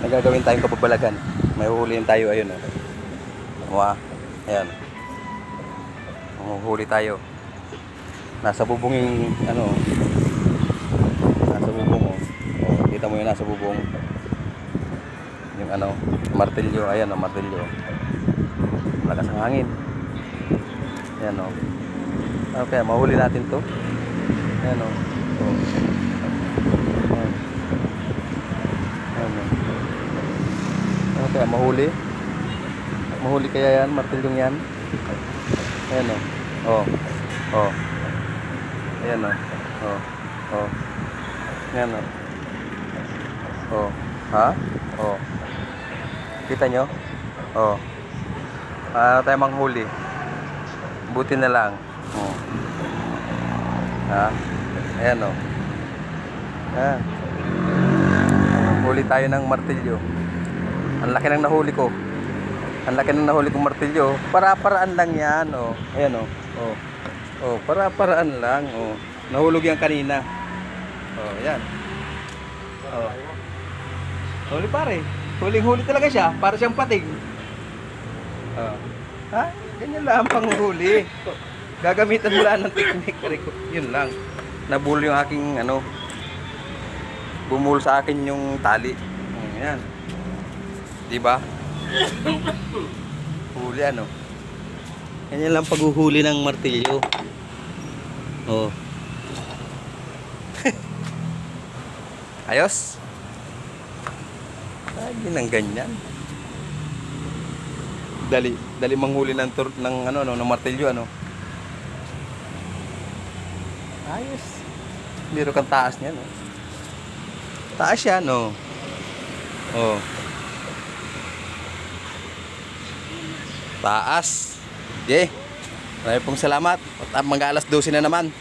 May gagawin tayong kababalagan. May huhulihin tayo, ayun o. Ayan. Huhuli tayo. Nasa bubong yung ano. Nasa bubong o. Kita mo yun, nasa bubong. Yung ano, martilyo. Ayan o, martilyo. Lakas ang hangin. Ayan o. Okay, mahuli natin to. Ayan o. Okay, mahuli. Mahuli kaya yan, martilyong yan. Ayan o. Ayan o. Ayan o. Ha? Kita nyo? Tayo manghuli. Buti na lang. Ha? Ayan o. Ayan. Huli tayo ng martilyo. Ang laki ng nahuli ko. Ang laki ng nahuli kong martilyo. Para-paraan lang yan. Ayan o. Para-paraan lang. Nahulog yan kanina. Ayan. Huli pare. Huling-huli talaga siya. Para siyang pating. Ha? Ganyan lang panghuli. Gagamitan mo lang ng technique. Yun lang. Nabul yung aking ano. Bumul sa akin yung tali. Ayan. Diba? Huli ano. Ganyan lang paghuhuli ng martilyo. Ayos? Ay, yun ang ganyan. Dali manghuli ng ng martilyo ano. Ayos. Biro kang taas niyan, no. Taas yan, no. Taas. Okay. Maraming pong salamat. At mag-alas 12 na naman.